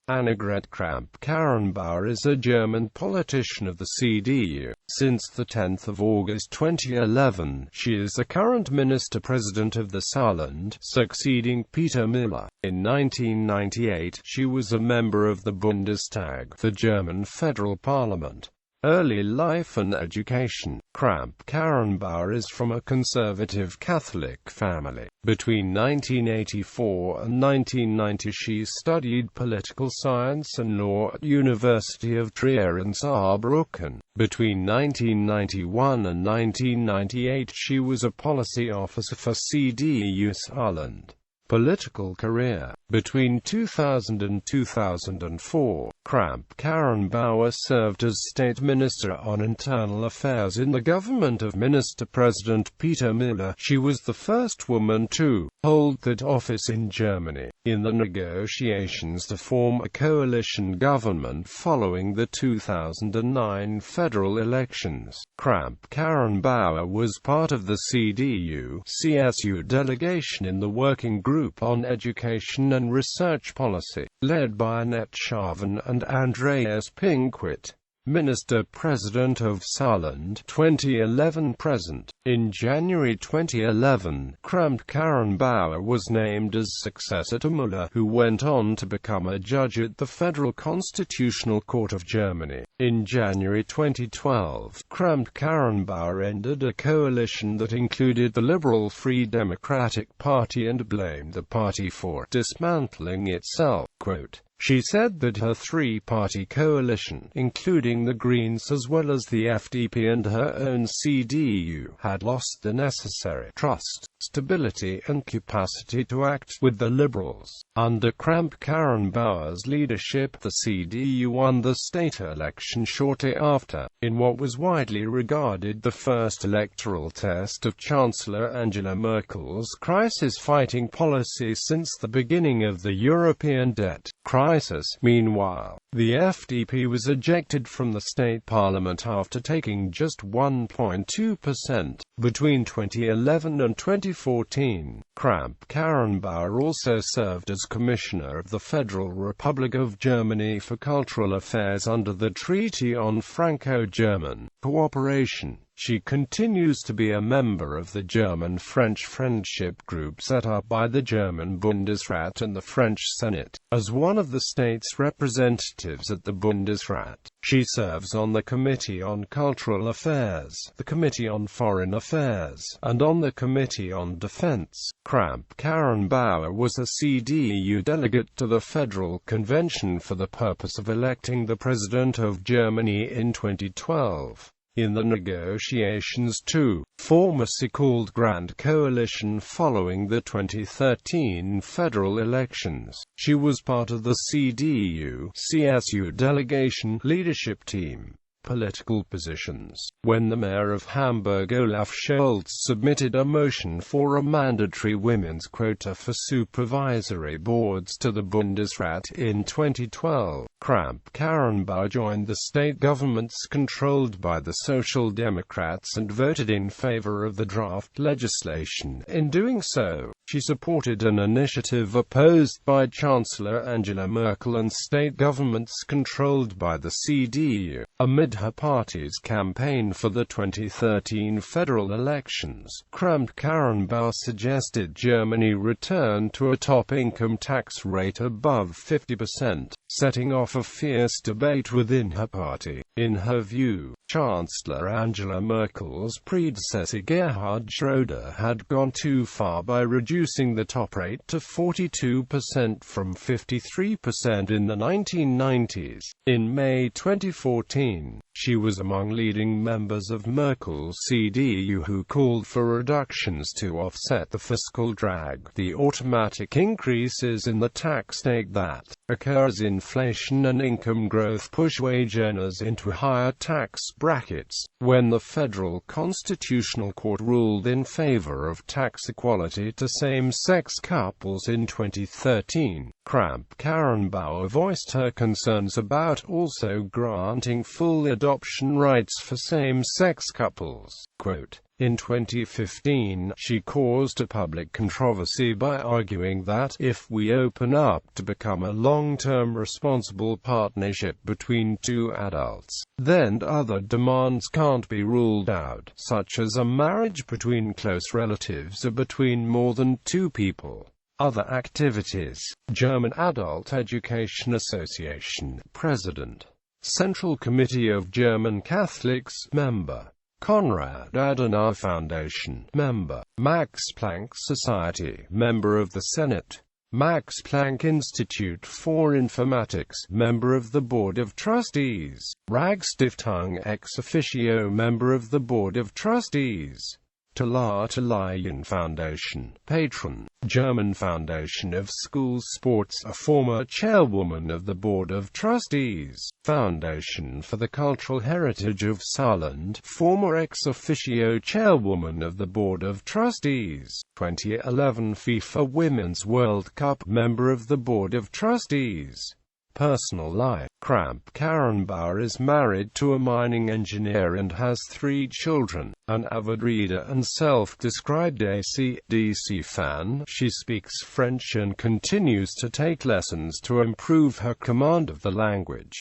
Annegret Kramp-Karrenbauer is a German politician of the CDU. Since 10 August 2011, she is the current Minister-President of the Saarland, succeeding Peter Müller. In 1998, she was a member of the Bundestag, the German federal parliament. Early life and education. Kramp-Karrenbauer is from a conservative Catholic family. Between 1984 and 1990 she studied political science and law at University of Trier and Saarbrücken. Between 1991 and 1998 she was a policy officer for CDU Saarland. Political career. Between 2000 and 2004, Kramp-Karrenbauer served as State Minister on Internal Affairs in the government of Minister-President Peter Müller. She was the first woman to hold that office in Germany. In the negotiations to form a coalition government following the 2009 federal elections, Kramp-Karrenbauer was part of the CDU/CSU delegation in the Working Group on Education and Research Policy, led by Annette Schaven and Andreas Pinkwit. Minister-President of Saarland 2011-present. In January 2011, Kramp-Karrenbauer was named as successor to Müller, who went on to become a judge at the Federal Constitutional Court of Germany. In January 2012, Kramp-Karrenbauer ended a coalition that included the Liberal Free Democratic Party and blamed the party for dismantling itself. Quote, she said that her three-party coalition, including the Greens as well as the FDP and her own CDU, had lost the necessary trust, stability and capacity to act with the Liberals. Under Kramp-Karrenbauer's leadership, the CDU won the state election shortly after, in what was widely regarded the first electoral test of Chancellor Angela Merkel's crisis-fighting policy since the beginning of the European debt crisis. Meanwhile, the FDP was ejected from the state parliament after taking just 1.2%. Between 2011 and 2014, Kramp-Karrenbauer also served as Commissioner of the Federal Republic of Germany for Cultural Affairs under the Treaty on Franco-German Cooperation. She continues to be a member of the German-French Friendship Group set up by the German Bundesrat and the French Senate. As one of the state's representatives at the Bundesrat, she serves on the Committee on Cultural Affairs, the Committee on Foreign Affairs, and on the Committee on Defense. Kramp-Karrenbauer was a CDU delegate to the Federal Convention for the purpose of electing the President of Germany in 2012. In the negotiations to form a so-called Grand Coalition following the 2013 federal elections, she was part of the CDU/CSU delegation leadership team. Political positions. When the mayor of Hamburg Olaf Scholz submitted a motion for a mandatory women's quota for supervisory boards to the Bundesrat in 2012, Kramp-Karrenbauer joined the state governments controlled by the Social Democrats and voted in favor of the draft legislation. In doing so, she supported an initiative opposed by Chancellor Angela Merkel and state governments controlled by the CDU. Amid her party's campaign for the 2013 federal elections, Kramp-Karrenbauer suggested Germany return to a top income tax rate above 50%, setting off a fierce debate within her party. In her view, Chancellor Angela Merkel's predecessor Gerhard Schröder had gone too far by reducing the top rate to 42% from 53% in the 1990s. In May 2014, she was among leading members of Merkel's CDU who called for reductions to offset the fiscal drag, the automatic increases in the tax rate that occur as inflation and income growth push wage earners into higher tax brackets. When the Federal Constitutional Court ruled in favor of tax equality to same-sex couples in 2013, Kramp-Karrenbauer voiced her concerns about also granting full adoption rights for same-sex couples. Quote, in 2015, she caused a public controversy by arguing that, if we open up to become a long-term responsible partnership between two adults, then other demands can't be ruled out, such as a marriage between close relatives or between more than two people. Other activities. German Adult Education Association, President. Central Committee of German Catholics, Member. Konrad Adenauer Foundation, Member. Max Planck Society, Member of the Senate. Max Planck Institute for Informatics, Member of the Board of Trustees. Ragstiftung ex officio, Member of the Board of Trustees. Talaien Foundation, Patron. German Foundation of School Sports, a former chairwoman of the Board of Trustees. Foundation for the Cultural Heritage of Saarland, former ex officio chairwoman of the Board of Trustees. 2011 FIFA Women's World Cup, member of the Board of Trustees. Personal life. Kramp-Karrenbauer is married to a mining engineer and has 3 children. An avid reader and self-described AC/DC fan, she speaks French and continues to take lessons to improve her command of the language.